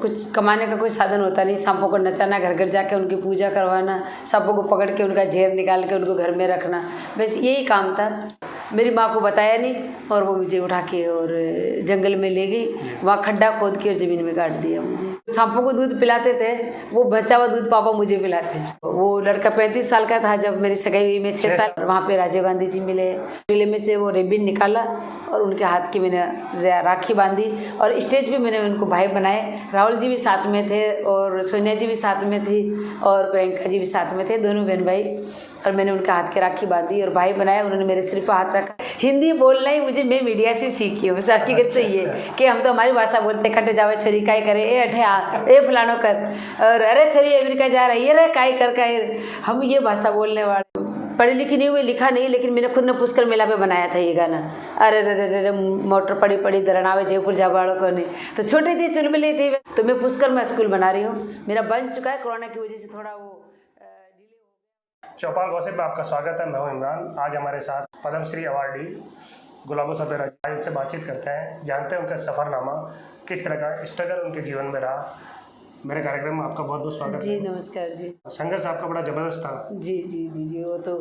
कुछ कमाने का कोई साधन होता नहीं। सांपों को नचाना, घर घर जाके उनकी पूजा करवाना, सांपों को पकड़ के उनका जहर निकाल के उनको घर में रखना, बस यही काम था। मेरी माँ को बताया नहीं और वो मुझे उठा के और जंगल में ले गई, वहाँ खड्डा खोद के और ज़मीन में गाड़ दिया मुझे। सांपों को दूध पिलाते थे, वो बचा हुआ दूध पापा मुझे पिलाते। वो लड़का 35 साल का था जब मेरी सगाई हुई, में 6 साल। वहाँ पे राजीव गांधी जी मिले, टिले में से वो रिबिन निकाला और उनके हाथ की मैंने राखी बांधी और स्टेज पे मैंने उनको भाई बनाए। राहुल जी भी साथ में थे और सोनिया जी भी साथ में थी और प्रियंका जी भी साथ में थे, दोनों बहन भाई। और मैंने उनके हाथ की राखी बांधी और भाई बनाया, उन्होंने मेरे सिर पर हाथ रखा। हिंदी बोलना ही मुझे मैं मीडिया से सीखी हूँ। हकीकत से ये कि हम तो हमारी भाषा बोलते, कटे जावे छरी काय करे, ए अठे आ, ए फलानो कर, और अरे छरी अमेरिका जा रही है, रे काय कर काय। हम ये भाषा बोलने वाले। पढ़ी लिखी नहीं हुई, लिखा नहीं, लेकिन मैंने खुद ने पुष्कर मेला पे बनाया था ये गाना। अरे रे रे रे मोटर पड़ी पड़ी दरनावे जयपुर जाबाड़ो को नहीं, तो छोटी थी चुलबुली थी, तो मैं पुष्कर में स्कूल बना रही हूँ। मेरा बन चुका है, कोरोना की वजह से थोड़ा वो। चौपाल गॉसिप में आपका स्वागत है। मैं हूं इमरान। आज हमारे साथ पद्मश्री अवार्डी गुलाबो सपेरा जी, उनसे बातचीत करते हैं, जानते हैं उनका सफ़रनामा किस तरह का स्ट्रगल उनके जीवन में रहा। मेरे कार्यक्रम में आपका बहुत बहुत स्वागत जी। है। नमस्कार जी। संघर्ष आपका बड़ा ज़बरदस्त था। जी जी जी जी। वो तो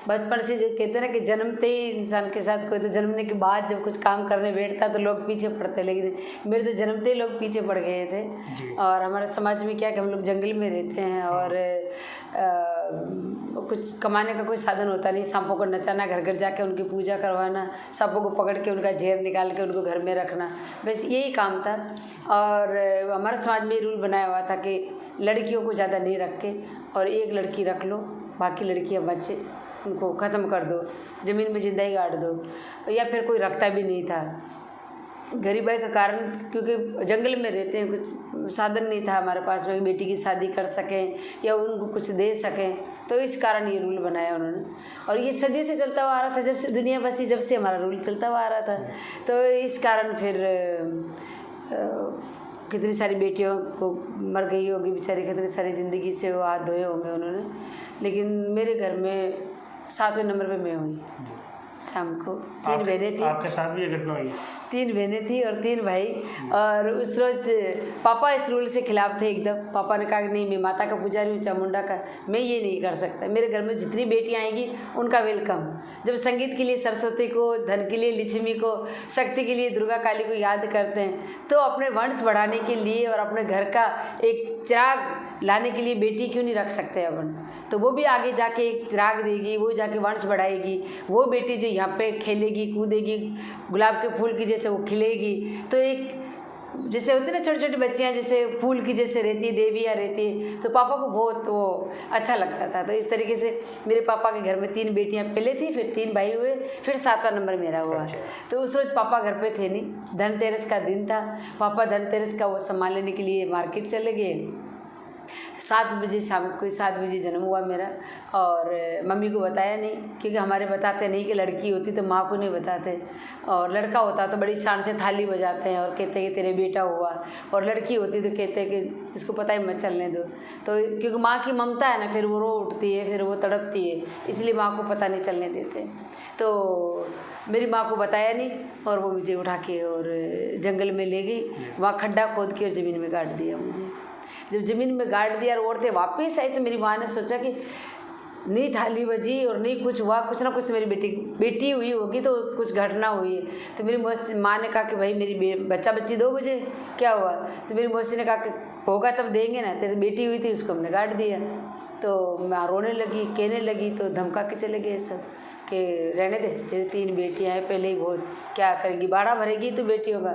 बचपन से जो कहते हैं ना कि जन्मते ही इंसान के साथ कोई, तो जन्मने के बाद जब कुछ काम करने बैठता तो लोग पीछे पड़ते, लेकिन मेरे तो जन्मते ही लोग पीछे पड़ गए थे। और हमारे समाज में क्या कि हम लोग जंगल में रहते हैं और कुछ कमाने का कोई साधन होता नहीं। सांपों को नचाना, घर घर जाके उनकी पूजा करवाना, सांपों को पकड़ के उनका जहर निकाल के उनको घर में रखना, बस यही काम था। और हमारे समाज में रूल बनाया हुआ था कि लड़कियों को ज़्यादा नहीं रख के और एक लड़की रख लो, बाकी लड़कियां बच्चे उनको ख़त्म कर दो, ज़मीन में जिंदा ही गाड़ दो। या फिर कोई रखता भी नहीं था, गरीबाई का कारण, क्योंकि जंगल में रहते हैं, कुछ साधन नहीं था हमारे पास में बेटी की शादी कर सकें या उनको कुछ दे सकें, तो इस कारण ये रूल बनाया उन्होंने। और ये सदियों से चलता हुआ आ रहा था, जब से दुनिया बसी, जब से हमारा रूल चलता हुआ आ रहा था। तो इस कारण फिर कितनी सारी बेटियों को मर गई होगी बेचारी, कितनी सारी ज़िंदगी से वो हाथ धोए होंगे उन्होंने। लेकिन मेरे घर में 7वें नंबर पे मैं हुई। शाम को 3 बहनें थी। आपके साथ भी ये घटना हुई? 3 बहनें थी और 3 भाई। और उस रोज़ पापा इस रूल से खिलाफ थे एकदम। पापा ने कहा कि नहीं, मैं माता का पुजारी हूँ, चामुंडा का, मैं ये नहीं कर सकता। मेरे घर में जितनी बेटियाँ आएंगी उनका वेलकम। जब संगीत के लिए सरस्वती को, धन के लिए लक्ष्मी को, शक्ति के लिए दुर्गा काली को याद करते हैं, तो अपने वंश बढ़ाने के लिए और अपने घर का एक चिराग लाने के लिए बेटी क्यों नहीं रख सकते अपन। तो वो भी आगे जाके एक चिराग देगी, वो जाके वंश बढ़ाएगी। वो बेटी जो यहाँ पे खेलेगी कूदेगी, गुलाब के फूल की जैसे वो खिलेगी, तो एक जैसे होती है ना छोटी छोटी बच्चियाँ जैसे फूल की जैसे रहती है, देवियाँ रहती है, तो पापा को बहुत वो अच्छा लगता था। तो इस तरीके से मेरे पापा के घर में 3 बेटियाँ पहले थी, फिर 3 भाई हुए, फिर 7वां नंबर मेरा हुआ। तो उस रोज़ पापा घर पे थे नहीं, धनतेरस का दिन था। पापा धनतेरस का वो सामान लेने के लिए मार्केट चले गए। 7 बजे शाम को, 7 बजे जन्म हुआ मेरा। और मम्मी को बताया नहीं, क्योंकि हमारे बताते नहीं कि लड़की होती तो माँ को नहीं बताते, और लड़का होता तो बड़ी शान से थाली बजाते हैं और कहते हैं कि तेरे बेटा हुआ। और लड़की होती तो कहते हैं कि इसको पता ही मत चलने दो। तो क्योंकि माँ की ममता है ना, फिर वो रो उठती है, फिर वो तड़पती है, इसलिए माँ को पता नहीं चलने देते। तो मेरी माँ को बताया नहीं और वो मुझे उठा के और जंगल में ले गई, वहाँ खड्डा खोद के और ज़मीन में गाड़ दिया मुझे। जब ज़मीन में गाड़ दिया और औरतें वापस आई, तो मेरी माँ ने सोचा कि नहीं थाली बजी और नहीं कुछ हुआ, कुछ ना कुछ तो मेरी बेटी हुई होगी, तो कुछ घटना हुई है। तो मेरी माँ ने कहा कि भाई मेरी बच्चा बच्ची 2 बजे क्या हुआ। तो मेरी मौसी ने कहा कि होगा तब देंगे ना, तेरी बेटी हुई थी उसको हमने गाड़ दिया। तो मैं रोने लगी, कहने लगी, तो धमका के चले गए सब कि रहने दे, तेरी 3 बेटियाँ हैं, पहले ही बहुत क्या करेगी, बाड़ा भरेगी तो बेटियों का।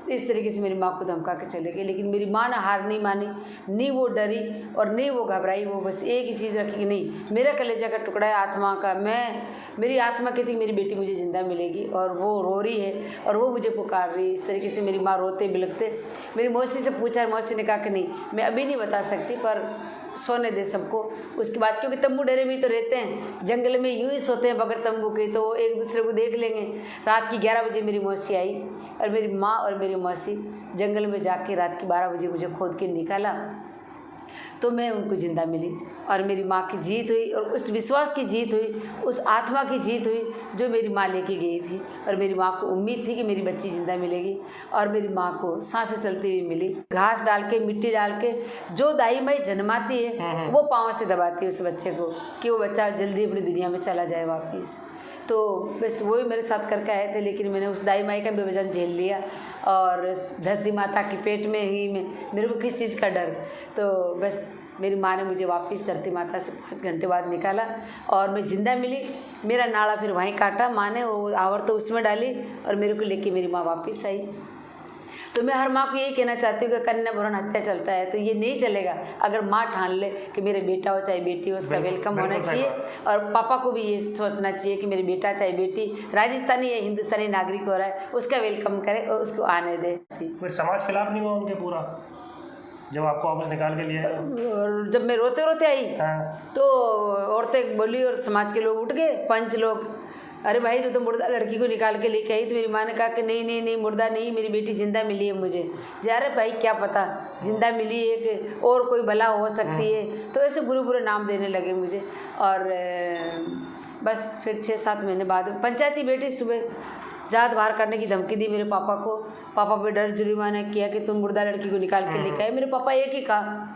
तो इस तरीके से मेरी माँ को धमका के चले गए। लेकिन मेरी माँ ने हार नहीं मानी, नहीं वो डरी और नहीं वो घबराई। वो बस एक ही चीज़ रखी कि नहीं, मेरा कलेजा का टुकड़ा है आत्मा का, मेरी आत्मा कहती मेरी बेटी मुझे ज़िंदा मिलेगी, और वो रो रही है और वो मुझे पुकार रही है। इस तरीके से मेरी माँ रोते बिलखते मेरी मौसी से पूछा, मौसी ने कहा कि नहीं मैं अभी नहीं बता सकती, पर सोने दे सबको। उसके बाद क्योंकि तंबू डेरे में तो रहते हैं, जंगल में यूँ ही सोते हैं बगैर तंबू के, तो एक दूसरे को देख लेंगे। रात की 11 बजे मेरी मौसी आई और मेरी माँ और मेरी मौसी जंगल में जाके रात की 12 बजे मुझे खोद के निकाला तो मैं उनको ज़िंदा मिली और मेरी माँ की जीत हुई और उस विश्वास की जीत हुई, उस आत्मा की जीत हुई जो मेरी माँ लेके गई थी। और मेरी माँ को उम्मीद थी कि मेरी बच्ची ज़िंदा मिलेगी और मेरी माँ को सांसें चलती हुई मिली। घास डाल के, मिट्टी डाल के जो दाई माई जन्माती है वो पाँव से दबाती है उस बच्चे को कि वो बच्चा जल्दी अपनी दुनिया में चला जाए वापस। तो बस वही मेरे साथ करके आए थे, लेकिन मैंने उस दाई माई का बेवजन झेल लिया और धरती माता के पेट में ही मेरे को किस चीज़ का डर। तो बस मेरी माँ ने मुझे वापस धरती माता से 5 घंटे बाद निकाला और मैं ज़िंदा मिली। मेरा नाड़ा फिर वहीं काटा माँ ने, वो आवर तो उसमें डाली और मेरे को लेके मेरी माँ वापस आई। तो मैं हर माँ को यही कहना चाहती हूँ कि कन्या भ्रूण हत्या चलता है तो ये नहीं चलेगा। अगर माँ ठान ले कि मेरे बेटा हो चाहे बेटी हो, उसका वेलकम होना चाहिए। और पापा को भी ये सोचना चाहिए कि मेरे बेटा चाहे बेटी राजस्थानी या हिंदुस्तानी नागरिक हो रहा है, उसका वेलकम करे और उसको आने दे। फिर समाज खिलाफ नहीं हुआ उनके पूरा जब आपको वापस निकाल के लिया? और जब मैं रोते रोते आई तो औरतें बोली और समाज के लोग उठ गए, पंच लोग, अरे भाई जो तो मुर्दा लड़की को निकाल के लेके आई। तो मेरी माँ ने कहा कि नहीं नहीं नहीं, मुर्दा नहीं, मेरी बेटी ज़िंदा मिली है मुझे। जा रहे भाई क्या पता ज़िंदा मिली है कि और कोई भला हो सकती है। तो ऐसे बुरे बुरे नाम देने लगे मुझे। और बस फिर 6-7 महीने बाद पंचायती बेटी सुबह जात बाहर करने की धमकी दी मेरे पापा को। पापा पे डर जुर्माना किया कि तुम मुर्दा लड़की को निकाल के लेके आए। मेरे पापा एक ही कहा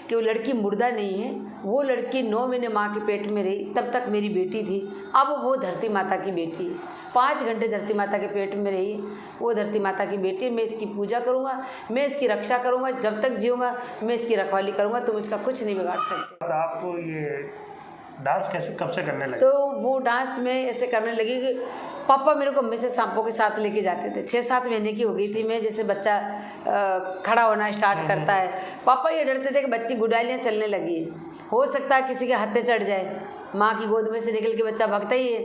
कि वो लड़की मुर्दा नहीं है, वो लड़की 9 महीने माँ के पेट में रही, तब तक मेरी बेटी थी, अब वो धरती माता की बेटी है। 5 घंटे धरती माता के पेट में रही, वो धरती माता की बेटी। मैं इसकी पूजा करूँगा, मैं इसकी रक्षा करूँगा, जब तक जीऊँगा मैं इसकी रखवाली करूँगा, तुम इसका कुछ नहीं बिगाड़ सकते। आपको ये डांस कैसे कब से करने लगे? तो वो डांस में ऐसे करने लगी कि पापा मेरे को हमेशा सांपों के साथ लेके जाते थे। 6-7 महीने की हो गई थी मैं, जैसे बच्चा खड़ा होना स्टार्ट करता है, पापा ये डरते थे कि बच्ची गुडालियाँ चलने लगी है, हो सकता है किसी के हाथ पे चढ़ जाए, माँ की गोद में से निकल के बच्चा भागता ही है।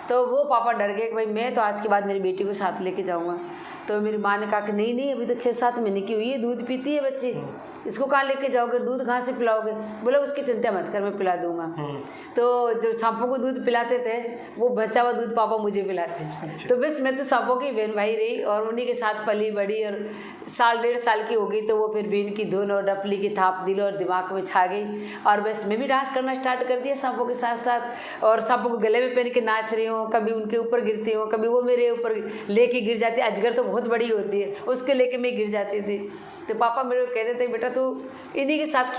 तो वो पापा डर गए कि भाई मैं तो आज के बाद मेरी बेटी को साथ लेके जाऊँगा। तो मेरी माँ ने कहा कि नहीं नहीं, अभी तो 6-7 महीने की हुई है, दूध पीती है बच्ची, इसको कहाँ लेके जाओगे, दूध कहाँ से पिलाओगे? बोला उसकी चिंता मत कर, मैं पिला दूंगा। तो जो सांपों को दूध पिलाते थे वो बचा हुआ दूध पापा मुझे पिलाते। अच्छा। तो बस मैं तो सांपों की बहन भाई रही और उन्हीं के साथ पली बड़ी। और 1.5 साल की हो गई तो वो फिर बीन की धुन और डपली की थाप दिल और दिमाग में छा गई। और बस मैं भी डांस करना स्टार्ट कर दिया सांपों के साथ साथ। और सांपों को गले में पहन के नाच रही हूँ, कभी उनके ऊपर गिरती हूँ, कभी वो मेरे ऊपर लेके गिर जाती है। अजगर तो बहुत बड़ी होती है, उसके लेके मैं गिर जाती थी। तो पापा मेरे को कहते थे बेटा तू इन्हीं के साथ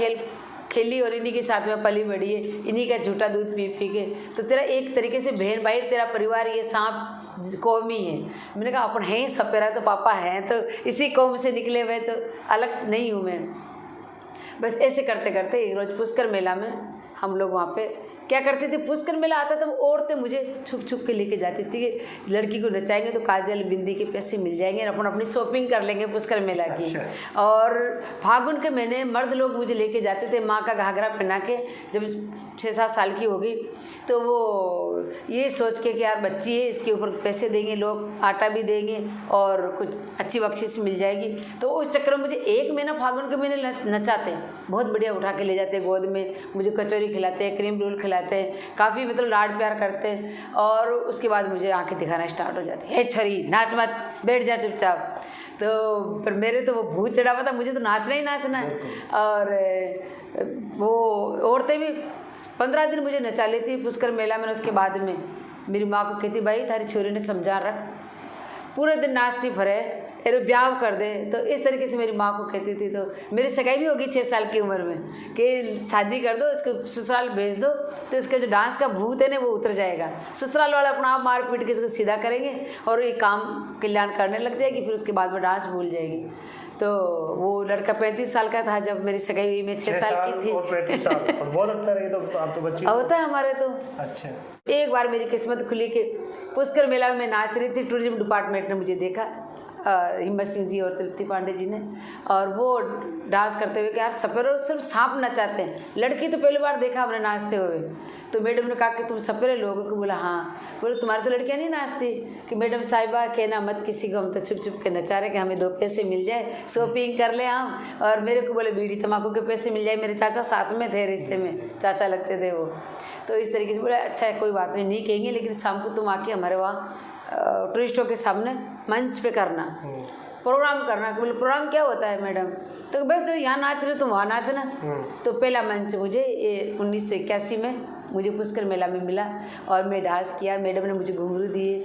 खेली और इन्हीं के साथ में पली बड़ी है, इन्हीं का झूठा दूध पी पी के, तो तेरा एक तरीके से बहन भाई तेरा परिवार ये सांप कौम ही है। मैंने कहा अपन हैं ही सपेरा, तो पापा हैं तो इसी कौम से निकले हुए, तो अलग नहीं हूँ मैं। बस ऐसे करते करते एक रोज़ पुष्कर मेला में हम लोग वहाँ पे क्या करते थे, पुष्कर मेला आता था, वो औरतें मुझे छुप छुप के लेके जाती थी कि लड़की को नचाएंगे तो काजल बिंदी के पैसे मिल जाएंगे और अपन अपनी शॉपिंग कर लेंगे पुष्कर मेला की। अच्छा। और फागुन के महीने मर्द लोग मुझे लेके जाते थे माँ का घाघरा पहना के। जब 6-7 साल की हो गई तो वो ये सोच के कि यार बच्ची है, इसके ऊपर पैसे देंगे लोग, आटा भी देंगे और कुछ अच्छी बख्शिश मिल जाएगी। तो उस चक्कर में मुझे 1 महीना फागुन के महीने नचाते, बहुत बढ़िया उठा के ले जाते गोद में, मुझे कचौरी खिलाते, क्रीम रोल खिलाते, काफ़ी मतलब लाड प्यार करते। और उसके बाद मुझे आंखें दिखाना स्टार्ट हो जाती, हे छोरी नाच मत, बैठ जा चुपचाप। तो पर मेरे तो वो भूत चढ़ा हुआ था, मुझे तो नाचना ही नाचना है। और वो औरतें भी 15 दिन मुझे नचा लेती पुष्कर मेला में। उसके बाद में मेरी माँ को कहती भाई थारी छोरी ने समझा रख, पूरे दिन नाचती भरे, अरे ब्याह कर दे। तो इस तरीके से मेरी माँ को कहती थी। तो मेरी सगाई भी होगी 6 साल की उम्र में कि शादी कर दो, इसको ससुराल भेज दो, तो इसका जो डांस का भूत है ना वो उतर जाएगा। ससुराल वाले अपना आप मार पीट के इसको सीधा करेंगे और ये काम कल्याण करने लग जाएगी, फिर उसके बाद में डांस भूल जाएगी। तो वो लड़का 35 साल का था जब मेरी सगाई हुई, मैं 6 साल की थी। और 35 साल और बहुत अच्छा रही। तो आप तो बच्ची होता है हमारे तो। अच्छा। एक बार मेरी किस्मत खुली कि पुष्कर मेला में नाच रही थी, टूरिज्म डिपार्टमेंट ने मुझे देखा, हिम्मत सिंह जी और तृप्ति पांडे जी ने, और वो डांस करते हुए कि यार सपेरे सिर्फ सांप नचाते हैं, लड़की तो पहली बार देखा हमने नाचते हुए। तो मैडम ने कहा कि तुम सपेरे लोगों को? बोला हाँ। बोले तुम्हारी तो लड़कियाँ नहीं नाचती? कि मैडम साहिबा कहना मत किसी को, हम तो छुप छुप के नचा रहे कि हमें 2 पैसे मिल जाए, शॉपिंग कर ले हम। और मेरे को बोले बीड़ी तम्बाकू के पैसे मिल जाए, मेरे चाचा साथ में थे, रिश्ते में चाचा लगते थे वो। तो इस तरीके से बोले अच्छा है कोई बात नहीं, नहीं कहेंगे, लेकिन शाम को तुम आके हमारे वहाँ टूरिस्टों के सामने मंच पे करना। प्रोग्राम करना। बोले प्रोग्राम क्या होता है मैडम? तो बस तो यहाँ नाच रहे तुम वहाँ नाचना। तो पहला मंच मुझे 1981 में मुझे पुष्कर मेला में मिला और मैं डांस किया। मैडम ने मुझे घुंघरू दिए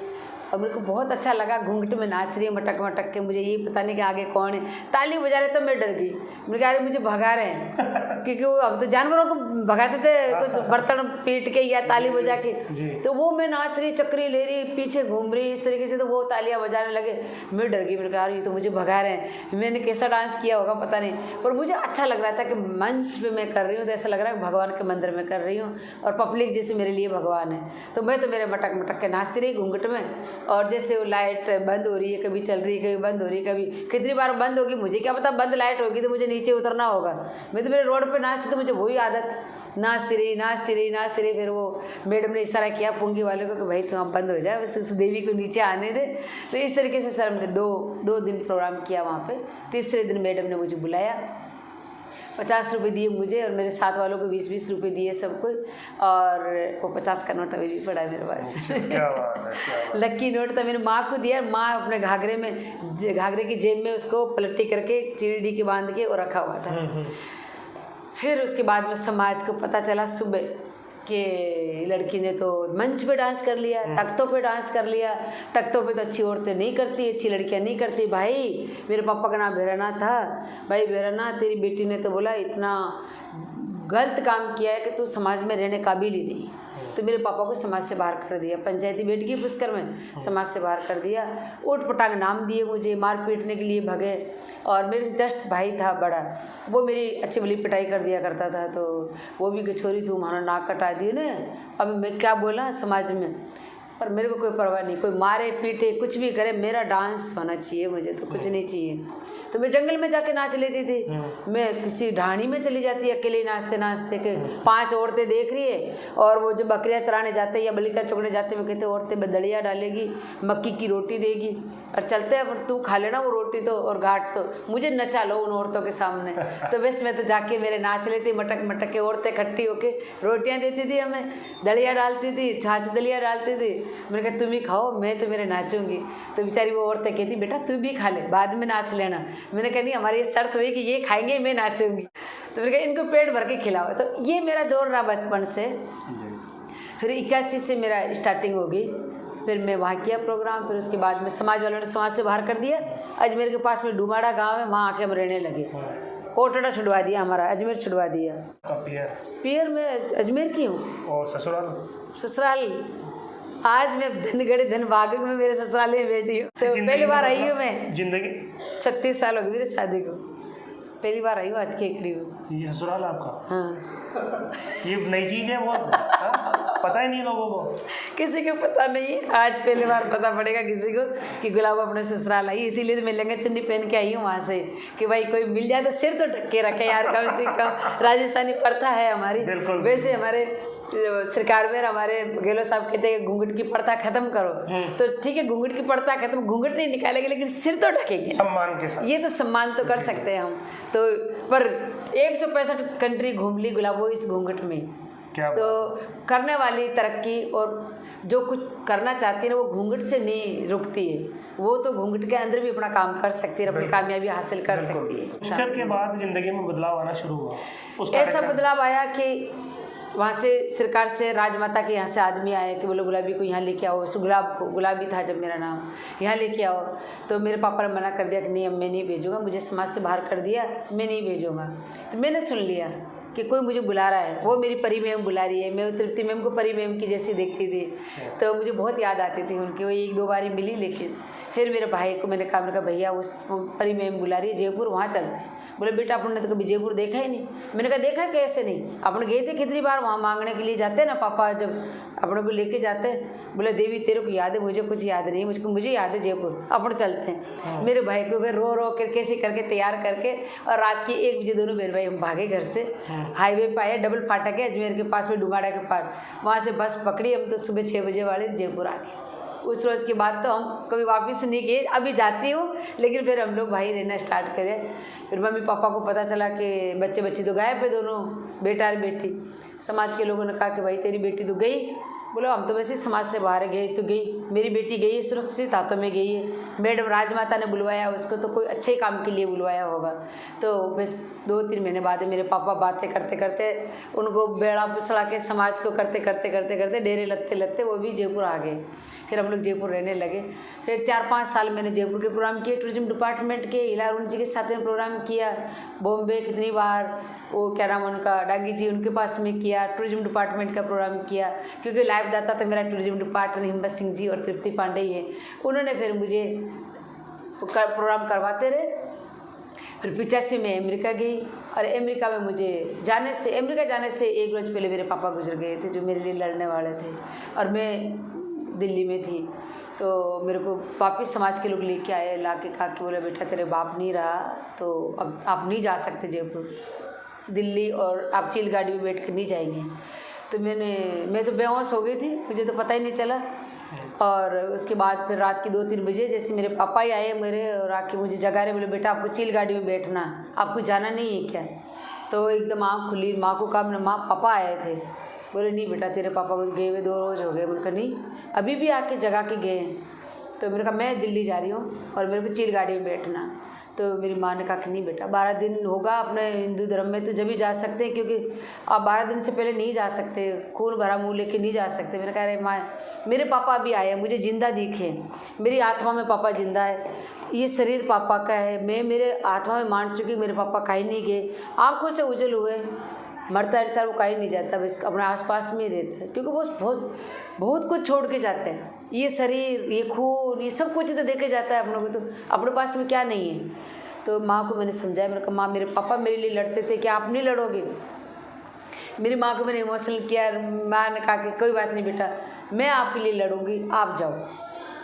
और मेरे को बहुत अच्छा लगा। घूंघट में नाच रही है मटक मटक के, मुझे ये पता नहीं कि आगे कौन है। ताली बजा रहे तो मैं डर गई, मैंने कहा अरे मुझे भगा रहे हैं क्योंकि वो हम तो जानवरों को भगाते थे कुछ बर्तन पीट के या ताली बजा के। तो वो मैं नाच रही, चक्री ले रही, पीछे घूम रही इस तरीके से, तो वो तालियां बजाने लगे। मैं डर गई, मैंने कहा ये तो मुझे भगा रहे हैं। मैंने कैसा डांस किया होगा पता नहीं, पर मुझे अच्छा लग रहा था कि मंच पे मैं कर रही हूँ तो ऐसा लग रहा है भगवान के मंदिर में कर रही हूँ और पब्लिक जैसे मेरे लिए भगवान है। तो मैं तो मेरे मटक मटक के नाचती रही घूंघट में। और जैसे वो लाइट बंद हो रही है, कभी चल रही है, कभी बंद हो रही है, कभी कितनी बार बंद होगी मुझे क्या पता, बंद लाइट होगी तो मुझे नीचे उतरना होगा। मैं तो मेरे रोड पे नाचती तो मुझे वही आदत, नाचती रही नाचती रही नाचती रही। फिर वो मैडम ने इशारा किया पुंगी वाले को कि भाई तुम आप बंद हो जाए, बस उस देवी को नीचे आने दे। तो इस तरीके से सर हमने दो दिन प्रोग्राम किया वहाँ पे। तीसरे दिन मैडम ने मुझे बुलाया, 50 रुपये दिए मुझे और मेरे साथ वालों को 20-20 रुपये दिए सबको, और वो 50 का नोट अभी भी पड़ा है मेरे पास। क्या बात है। लक्की नोट था, मेरी माँ को दिया। माँ अपने घाघरे की जेब में उसको पलटी करके चीड़ी के बांध के वो रखा हुआ था। फिर उसके बाद में समाज को पता चला सुबह कि लड़की ने तो मंच पे डांस कर लिया, तख्तों पे डांस कर लिया। तख्तों पे तो अच्छी औरतें नहीं करती, अच्छी लड़कियां नहीं करती। भाई मेरे पापा का नाम भैरवनाथ था। भाई भैरवनाथ, तेरी बेटी ने तो बोला इतना गलत काम किया है कि तू समाज में रहने काबिल ही नहीं। तो मेरे पापा को समाज से बाहर कर दिया, पंचायती बैठ गई पुष्कर में, समाज से बाहर कर दिया। ऊट पटांग नाम दिए मुझे, मार पीटने के लिए भगे। और मेरे से जस्ट भाई था बड़ा, वो मेरी अच्छी भली पिटाई कर दिया करता था। तो वो भी कि छोरी तू हमारा नाक कटा दिए ना, अब मैं क्या बोला समाज में। पर मेरे को कोई परवाह नहीं, कोई मारे पीटे कुछ भी करे, मेरा डांस होना चाहिए, मुझे तो कुछ नहीं चाहिए। तो मैं जंगल में जाके नाच लेती थी। मैं किसी ढाणी में चली जाती अकेले नाचते नाचते के 5 औरतें देख रही है, और वो जो बकरियां चराने जाते या बलिता चुगने जाते, मैं कहते औरतें बदड़िया डालेगी, मक्की की रोटी देगी और चलते हैं, पर तू खा लेना वो रोटी तो और घाट तो, मुझे नचा लो उन औरतों के सामने। तो बस मैं तो जाके मेरे नाच लेती, मटक मटक के औरतें इकट्ठी होके रोटियाँ देती थी हमें, दलिया डालती थी, छाछ दलिया डालती थी। मैंने कहा तुम ही खाओ, मैं तो मेरे नाचूंगी। तो बेचारी वो औरतें कहती बेटा तू भी खा ले, बाद में नाच लेना। मैंने कहा नहीं, हमारी शर्त हुई कि ये खाएंगे मैं नाचूंगी। तो मैंने कहा इनको पेट भर के खिलाओ। तो ये मेरा दौर रहा बचपन से। फिर 81 से मेरा स्टार्टिंग हो गई, फिर मैं वहाँ किया प्रोग्राम। फिर उसके बाद में समाज वालों ने समाज से बाहर कर दिया। अजमेर के पास में डुमाड़ा गांव है, वहाँ आके हम रहने लगे। कोटड़ा छुड़वा दिया हमारा, अजमेर छुड़वा दिया। पियर में अजमेर की हूँ। और ससुराल आज मैं धन भाग में मेरे ससुराल में बैठी हूँ। तो पहली बार आई हूँ मैं, जिंदगी 36 साल हो गए मेरी शादी को, पहली बार आई हूँ आज केकड़ी हूँ। ये ससुराल आपका? हाँ। ये नई चीज़ है वो, पता ही नहीं लोगों को, किसी को पता नहीं है, आज पहली बार पता पड़ेगा किसी को कि गुलाब अपने ससुराल आई। इसीलिए तो मैं लहंगा चुन्नी पहन के आई हूँ वहाँ से कि भाई कोई मिल जाए तो सिर तो ढक के रखे यार, कम से कम राजस्थानी प्रथा है हमारी। वैसे हमारे सरकार में हमारे गहलोत साहब कहते हैं घूंघट की प्रथा खत्म करो, तो ठीक है घूंघट की प्रथा खत्म, घूंघट नहीं निकालेंगे लेकिन सिर तो ढकेंगे सम्मान के साथ। ये तो सम्मान तो कर सकते हैं हम तो। पर 165 कंट्री घूम ली गुलाबो इस घूंघट में। क्या तो करने वाली तरक्की और जो कुछ करना चाहती है ना, वो घूंघट से नहीं रुकती है, वो तो घूंघट के अंदर भी अपना काम कर सकती है, अपनी कामयाबी हासिल कर सकती है। पुष्कर के बाद जिंदगी में बदलाव आना शुरू हुआ, उसका ऐसा बदलाव आया कि वहाँ से सरकार से राजमाता के यहाँ से आदमी आए कि बोलो गुलाबी को यहाँ लेके आओ। गुलाबी था जब मेरा नाम, यहाँ लेके आओ। तो मेरे पापा ने मना कर दिया कि नहीं अब मैं नहीं भेजूँगा, मुझे समाज से बाहर कर दिया, मैं नहीं भेजूँगा। तो मैंने सुन लिया कि कोई मुझे बुला रहा है, वो मेरी परी मैम बुला रही है। मैं तृप्ति मैम को परी मैम की जैसी देखती थी, तो मुझे बहुत याद आती थी उनकी। वो 1-2 बार ही मिली, लेकिन फिर मेरे भाई को मैंने कहा भैया उस परी मैम बुला रही है जयपुर, वहाँ चलते हैं। बोले बेटा अपन ने तो कभी जयपुर देखा ही नहीं। मैंने कहा देखा कैसे नहीं, अपन गए थे कितनी बार वहाँ मांगने के लिए जाते हैं ना पापा, जब अपने को लेके जाते हैं। बोले देवी तेरे को याद है, मुझे कुछ याद नहीं, मुझे याद है जयपुर, अपन चलते हैं। मेरे भाई को फिर रो कर कैसे करके तैयार करके, और रात के 1 बजे दोनों बहन भाई हम भागे घर से। हाईवे पर आए, डबल फाटक है अजमेर के पास में, डुमाड़ा के पास, वहाँ से बस पकड़ी हम तो सुबह 6 बजे वाले जयपुर आ गए। उस रोज़ के बाद तो हम कभी वापस नहीं गए, अभी जाती हूँ लेकिन फिर हम लोग भाई रहना स्टार्ट करें। फिर मम्मी पापा को पता चला कि बच्चे तो गायब है दोनों, बेटा और बेटी। समाज के लोगों ने कहा कि भाई तेरी बेटी तो गई, बोला हम तो वैसे ही समाज से बाहर गई तो गई, मेरी बेटी गई है सुरक्षित हाथों में गई है, मैडम राजमाता ने बुलवाया उसको तो कोई अच्छे काम के लिए बुलवाया होगा। तो बस 2-3 महीने बाद मेरे पापा बातें करते करते उनको बेड़ा पुसड़ा के समाज को करते करते करते करते डेरे लत्ते लत्ते वो भी जयपुर आ गए। फिर हम लोग जयपुर रहने लगे। फिर 4-5 साल मैंने जयपुर के प्रोग्राम किए, टूरिज्म डिपार्टमेंट के हिलारुन जी के साथ में प्रोग्राम किया, बॉम्बे कितनी बार, वो क्या नाम उनका डांगी जी उनके पास में किया, टूरिज्म डिपार्टमेंट का प्रोग्राम किया, क्योंकि लाइव दाता तो मेरा टूरिज्म डिपार्टमेंट हिम्मत सिंह जी और तृप्ति पांडे ही है, उन्होंने फिर मुझे प्रोग्राम करवाते रहे। फिर 85 में अमेरिका गई और अमेरिका में अमेरिका जाने से 1 रोज़ पहले मेरे पापा गुजर गए थे जो मेरे लिए लड़ने वाले थे, और मैं दिल्ली में थी। तो मेरे को वापिस समाज के लोग लेके आए, ला के कहा कि बोले बेटा तेरे बाप नहीं रहा तो अब आप नहीं जा सकते जयपुर दिल्ली, और आप चील गाड़ी में बैठ कर नहीं जाएंगे। तो मैं तो बेहोश हो गई थी, मुझे तो पता ही नहीं चला। और उसके बाद फिर रात के 2-3 बजे जैसे मेरे पापा ही आए मेरे और आके मुझे जगा रहे, बोले बेटा आपको चील गाड़ी में बैठना, आपको जाना नहीं है क्या? तो एकदम आँख खुली, माँ को कहा, माँ पापा आए थे, बोले नहीं बेटा तेरे पापा को गए हुए 2 रोज़ हो गए। मैंने कहा नहीं अभी भी आके जगा के गए हैं। तो मैंने कहा मैं दिल्ली जा रही हूँ और मेरे को चील गाड़ी में बैठना। तो मेरी माँ ने कहा कि नहीं बेटा 12 दिन होगा अपने हिंदू धर्म में तो जब भी जा सकते हैं, क्योंकि आप 12 दिन से पहले नहीं जा सकते, खून भरा मुँह लेके नहीं जा सकते। मैंने कहा अरे माँ मेरे पापा अभी आए हैं, मुझे ज़िंदा दिखे, मेरी आत्मा में पापा ज़िंदा है, ये शरीर पापा का है, मैं मेरे आत्मा में मान चुकी मेरे पापा कहीं नहीं गए, आँखों से उजल हुए, मरता इंसान वो कहीं नहीं जाता, बस अपने आसपास में ही रहता है, क्योंकि वो बहुत कुछ छोड़ के जाते हैं। ये शरीर, ये खून, ये सब कुछ तो देके जाता है अपनों को, तो अपने पास में क्या नहीं है। तो माँ को मैंने समझाया, मैंने कहा माँ मेरे पापा मेरे लिए लड़ते थे, क्या आप नहीं लड़ोगे? मेरी माँ को मैंने इमोशनल किया। माँ ने कहा कि कोई बात नहीं बेटा, मैं आपके लिए लड़ूंगी, आप जाओ,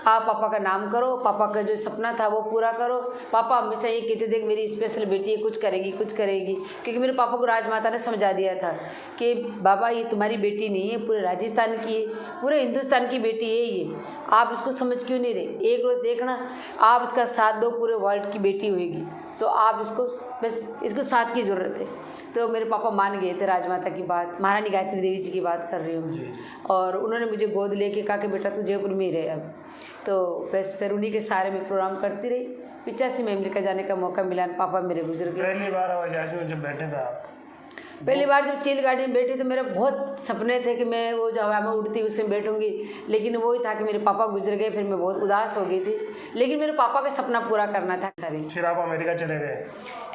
आप पापा का नाम करो, पापा का जो सपना था वो पूरा करो। पापा हमेशा ये कहते थे कि मेरी स्पेशल बेटी है, कुछ करेगी कुछ करेगी, क्योंकि मेरे पापा को राजमाता ने समझा दिया था कि बाबा ये तुम्हारी बेटी नहीं है, पूरे राजस्थान की है, पूरे हिंदुस्तान की बेटी है ये, आप इसको समझ क्यों नहीं रहे? एक रोज़ देखना आप इसका साथ दो, पूरे वर्ल्ड की बेटी होएगी, तो आप इसको बस इसको साथ की ज़रूरत है। तो मेरे पापा मान गए थे राजमाता की बात, महारानी गायत्री देवी जी की बात कर रही हूँ, और उन्होंने मुझे गोद लेके कहा कि बेटा तू जयपुर में ही रहे अब। तो बस फिर उन्हीं के सारे में प्रोग्राम करती रही। 85 में अमेरिका जाने का मौका मिला, पापा मेरे गुजर गए। पहली बार हवाई जहाज में जब बैठे थे आप? पहली बार जब चील गाड़ी में बैठी तो मेरे बहुत सपने थे कि मैं वो जो हवा में उड़ती उसमें बैठूंगी, लेकिन वही था कि मेरे पापा गुजर गए, फिर मैं बहुत उदास हो गई थी, लेकिन मेरे पापा का सपना पूरा करना था सारी। फिर आप अमेरिका चले गए?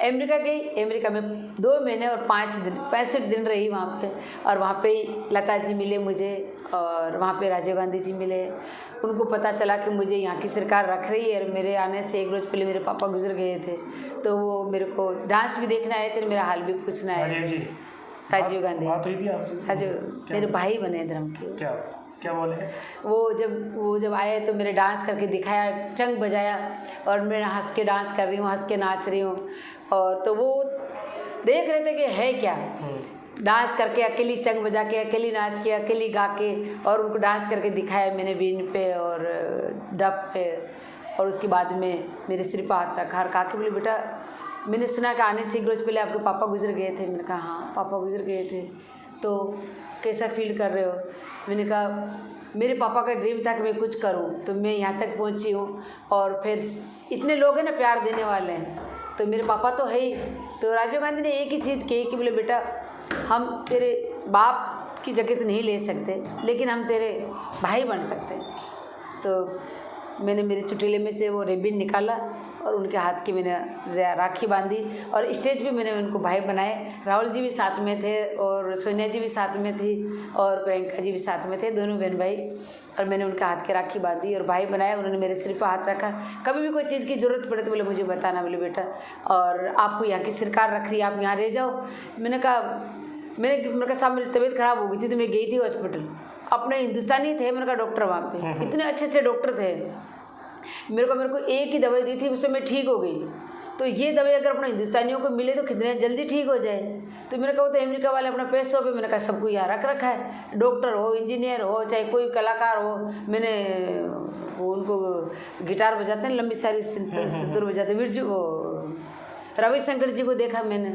अमेरिका गई, अमेरिका में 2 महीने और 65 दिन रही वहाँ पे, और वहाँ पे लता जी मिले मुझे, और वहाँ पे राजीव गांधी जी मिले। उनको पता चला कि मुझे यहाँ की सरकार रख रही है, और मेरे आने से 1 रोज़ पहले मेरे पापा गुजर गए थे, तो वो मेरे को डांस भी देखने आए थे, मेरा हाल भी पूछना है। राजीव गांधी बात हुई थी आपसे? राजीव मेरे भाई बने धर्म के। क्या बोले? वो जब आए तो मेरे डांस करके दिखाया, चंग बजाया, और मैं हंस के डांस कर रही हूँ, हंस के नाच रही हूँ, और तो वो देख रहे थे कि है क्या, डांस करके अकेली चंग बजा के, अकेली नाच के, अकेली गा के, और उनको डांस करके दिखाया मैंने बीन पे और डब पे। और उसके बाद में मेरे सिर पर हाथ रखा और कहा कि बोले बेटा मैंने सुना कि आने से 1 रोज़ पहले आपके पापा गुजर गए थे। मैंने कहा हाँ पापा गुजर गए थे, तो कैसा फील कर रहे हो? मैंने कहा मेरे पापा का ड्रीम था कि मैं कुछ करूं, तो मैं यहाँ तक पहुँची हूँ, और फिर इतने लोग हैं ना प्यार देने वाले हैं, तो मेरे पापा तो है ही। तो राजीव गांधी ने एक ही चीज़ कही कि बोले बेटा हम तेरे बाप की जगह तो नहीं ले सकते, लेकिन हम तेरे भाई बन सकते हैं। तो मैंने मेरे चुटेले में से वो रिबिन निकाला और उनके हाथ की मैंने राखी बांधी, और स्टेज पे मैंने उनको भाई बनाए। राहुल जी भी साथ में थे, और सोनिया जी भी साथ में थी, और प्रियंका जी भी साथ में थे, दोनों बहन भाई, और मैंने उनके हाथ की राखी बांधी और भाई बनाया। उन्होंने मेरे सिर पर हाथ रखा, कभी भी कोई चीज़ की ज़रूरत पड़े तो बोले मुझे बताना, बोले बेटा और आपको यहाँ की सरकार रख रही है, आप यहाँ रह जाओ। मैंने कहा साहब मेरी तबीयत ख़राब हो गई थी तो मैं गई थी हॉस्पिटल, अपने हिंदुस्तानी थे, मैंने कहा डॉक्टर वहाँ पे इतने अच्छे डॉक्टर थे, मेरे को एक ही दवाई दी थी, उससे मैं ठीक हो गई। तो ये दवाई अगर अपने हिंदुस्तानियों को मिले तो कितने जल्दी ठीक हो जाए। तो मैंने कहा तो अमेरिका वाले अपना पैसों पे, मैंने कहा सबको यहाँ रख रखा है, डॉक्टर हो, इंजीनियर हो, चाहे कोई कलाकार हो। मैंने वो उनको गिटार बजाते हैं, लंबी सारी सिंदूर बजाते, बिरजू वो रविशंकर जी को देखा मैंने,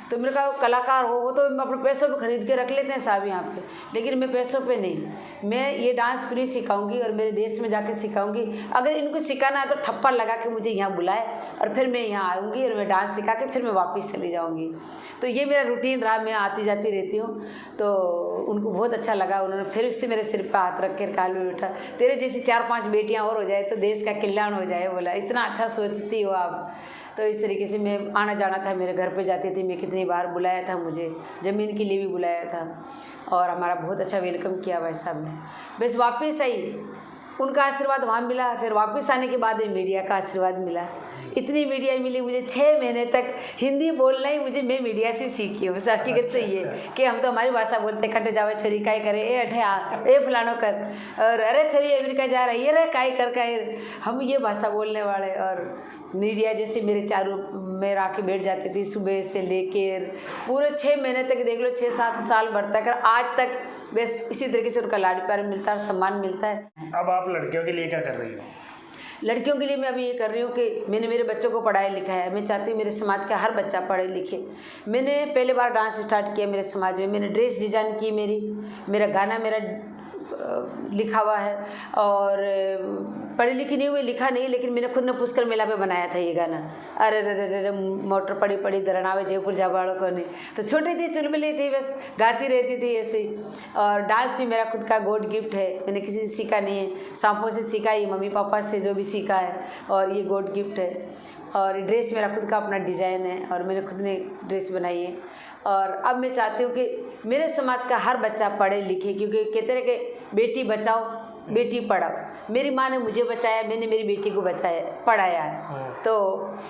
तो मेरे कहा कलाकार हो वो तो अपने पैसों पे खरीद के रख लेते हैं साहब यहाँ पे, लेकिन मैं पैसों पे नहीं। मैं ये डांस फ्री सिखाऊंगी और मेरे देश में जाके सिखाऊंगी। अगर इनको सिखाना है तो ठप्पा लगा के मुझे यहाँ बुलाए और फिर मैं यहाँ आऊँगी और मैं डांस सिखा के फिर मैं वापस चली जाऊँगी। तो ये मेरा रूटीन रहा, मैं आती जाती रहती हूँ। तो उनको बहुत अच्छा लगा, उन्होंने फिर उससे मेरे सिर पर हाथ रख कर कहा बेटा तेरे जैसी 4-5 बेटियाँ और हो जाए तो देश का कल्याण हो जाए। बोला इतना अच्छा सोचती हो आप। तो इस तरीके से मैं आना जाना था, मेरे घर पे जाती थी मैं, कितनी बार बुलाया था मुझे, ज़मीन के लिए भी बुलाया था और हमारा बहुत अच्छा वेलकम किया भाई साहब ने। बस वापस आई, उनका आशीर्वाद वहाँ मिला, फिर वापस आने के बाद में मीडिया का आशीर्वाद मिला। इतनी मीडिया मिली मुझे 6 महीने तक हिंदी बोलना ही मुझे, मैं मीडिया से सीखी हूँ। बस हकीकत से ये कि हम तो हमारी भाषा बोलते खटे जावे छरी काय करे, ए अठे आ, ए फलानो कर, और अरे छरी अमेरिका जा रही है, अरे काय कर काय, हम ये भाषा बोलने वाले। और मीडिया जैसे मेरे चारों में आके बैठ जाती थी सुबह से लेकर पूरे 6 महीने तक, देख लो 6-7 साल भर तक, आज तक बस इसी तरीके से उनका लाड प्यार मिलता है, सम्मान मिलता है। अब आप लड़कियों के लिए क्या कर रही हो? लड़कियों के लिए मैं अभी ये कर रही हूँ कि मैंने मेरे बच्चों को पढ़ाया लिखाया है। मैं चाहती हूँ मेरे समाज का हर बच्चा पढ़े लिखे। मैंने पहले बार डांस स्टार्ट किया मेरे समाज में, मैंने ड्रेस डिज़ाइन की, मेरा गाना मेरा लिखा हुआ है। और पढ़ी लिखी नहीं हुई, लिखा नहीं, लेकिन मैंने खुद ने पुष्कर मेला पे बनाया था ये गाना। अरे रे रे रे मोटर पड़ी पड़ी धरनावे जयपुर जा बाड़कों ने। तो छोटी थी, चुलबुली थी, बस गाती रहती थी ऐसे। और डांस भी मेरा खुद का गॉड गिफ्ट है, मैंने किसी से सीखा नहीं है, सांपों से सीखा, ये मम्मी पापा से जो भी सीखा है, और ये गॉड गिफ्ट है। और ड्रेस मेरा खुद का अपना डिज़ाइन है और मैंने खुद ने ड्रेस बनाई है। और अब मैं चाहती हूँ कि मेरे समाज का हर बच्चा पढ़े लिखे, क्योंकि कहते रहे कि बेटी बचाओ बेटी पढ़ाओ। मेरी माँ ने मुझे बचाया, मैंने मेरी बेटी को बचाया, पढ़ाया है। तो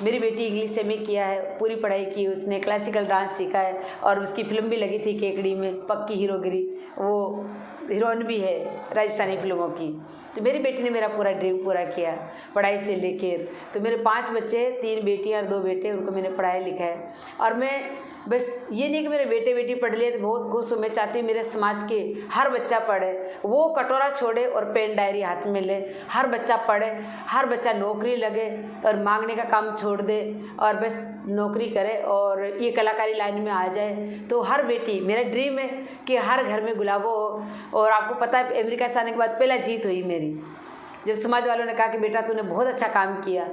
मेरी बेटी इंग्लिश में किया है, पूरी पढ़ाई की, उसने क्लासिकल डांस सीखा है और उसकी फिल्म भी लगी थी केकड़ी में, पक्की हीरोगिरी, वो हीरोइन भी है राजस्थानी फिल्मों की। तो मेरी बेटी ने मेरा पूरा ड्रीम पूरा किया पढ़ाई से लेकर। तो मेरे 5 बच्चे, 3 बेटियाँ और 2 बेटे, उनको मैंने पढ़ाया लिखाया। और मैं बस ये नहीं कि मेरे बेटे बेटी पढ़ लिए तो बहुत खुश हूँ, मैं चाहती हूँ मेरे समाज के हर बच्चा पढ़े, वो कटोरा छोड़े और पेन डायरी हाथ में ले, हर बच्चा पढ़े, हर बच्चा नौकरी लगे और मांगने का काम छोड़ दे और बस नौकरी करे और ये कलाकारी लाइन में आ जाए। तो हर बेटी, मेरा ड्रीम है कि हर घर में गुलाबो हो। और आपको पता है अमेरिका से आने के बाद पहला जीत हुई मेरी, जब समाज वालों ने कहा कि बेटा तूने बहुत अच्छा काम किया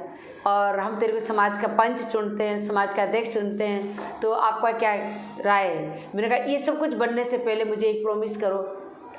और हम तेरे को समाज का पंच चुनते हैं, समाज का अध्यक्ष चुनते हैं, तो आपका क्या राय है। मैंने कहा ये सब कुछ बनने से पहले मुझे एक प्रॉमिस करो,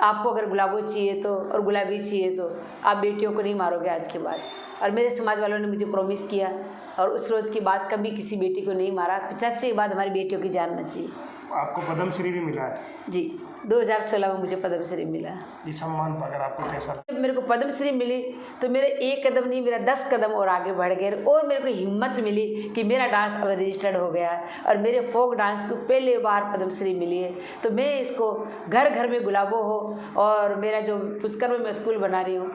आपको अगर गुलाबो चाहिए तो और गुलाबी चाहिए तो आप बेटियों को नहीं मारोगे आज के बाद। और मेरे समाज वालों ने मुझे प्रॉमिस किया और उस रोज़ के बाद कभी किसी बेटी को नहीं मारा। 85 के बाद हमारी बेटियों की जान बची। आपको पद्मश्री भी मिला है? जी, 2016 में मुझे पद्मश्री मिला। ये सम्मान अगर आपको कैसा लगा? जब मेरे को पद्मश्री मिली तो मेरे 1 कदम नहीं, मेरा 10 कदम और आगे बढ़ गए और मेरे को हिम्मत मिली कि मेरा डांस अब रजिस्टर्ड हो गया है और मेरे फोक डांस को पहले बार पद्मश्री मिली है। तो मैं इसको घर घर में गुलाबो हो। और मेरा जो पुष्कर में मैं स्कूल बना रही हूँ,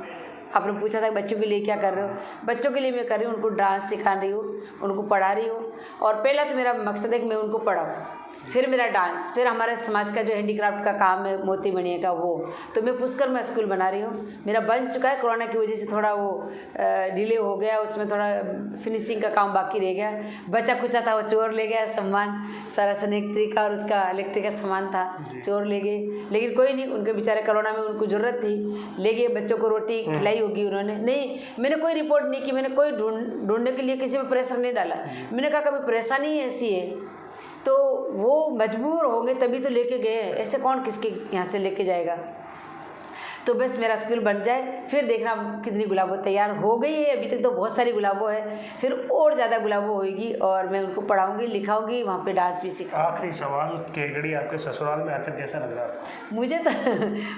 आपने पूछा था बच्चों के लिए क्या कर रहे हो, बच्चों के लिए मैं कर रही हूँ, उनको डांस सिखा रही हूँ, उनको पढ़ा रही हूँ। और पहला तो मेरा मकसद है कि मैं उनको पढ़ाऊँ, फिर मेरा डांस, फिर हमारे समाज का जो हैंडीक्राफ्ट का काम है मोती बनिए का वो। तो मैं पुष्कर में स्कूल बना रही हूँ, मेरा बन चुका है, कोरोना की वजह से थोड़ा वो डिले हो गया, उसमें थोड़ा फिनिशिंग का काम बाकी रह गया। बचा कुचा था वो चोर ले गया सामान, सारा सैनिटरी का और उसका इलेक्ट्रिक का सामान था, चोर ले गए। लेकिन कोई नहीं, उनके बेचारे कोरोना में उनको ज़रूरत थी, ले गए। बच्चों को रोटी खिलाई होगी उन्होंने, नहीं मैंने कोई रिपोर्ट नहीं की, मैंने कोई ढूंढने के लिए किसी पर प्रेशर नहीं डाला। मैंने कहा कभी परेशानी ऐसी है तो वो मजबूर होंगे तभी तो लेके गए, ऐसे कौन किसके यहाँ से लेके जाएगा। तो बस मेरा स्कूल बन जाए, फिर देखना कितनी गुलाबो तैयार हो गई है। अभी तक तो बहुत सारी गुलाबो है, फिर और ज़्यादा गुलाबो होगी और मैं उनको पढ़ाऊंगी, लिखाऊंगी, वहाँ पे डांस भी सिखाऊंगी। आखिरी सवाल, केकड़ी आपके ससुराल में आकर कैसा लग रहा है? मुझे तो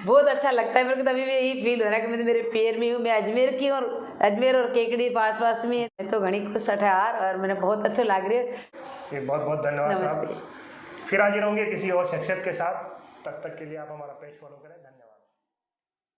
बहुत अच्छा लगता है। मेरे को तो अभी भी यही फील हो रहा है कि मैं तो मेरे पैर में हूँ, मैं अजमेर की और अजमेर और केकड़ी पास पास में है, तो घनी खुश सठार और मैंने बहुत अच्छा लग रही है। बहुत बहुत धन्यवाद साहब। नमस्ते। फिर हाजिर होंगे किसी और शख्सियत के साथ, तब तक के लिए आप हमारा पेज फॉलो करें। धन्यवाद।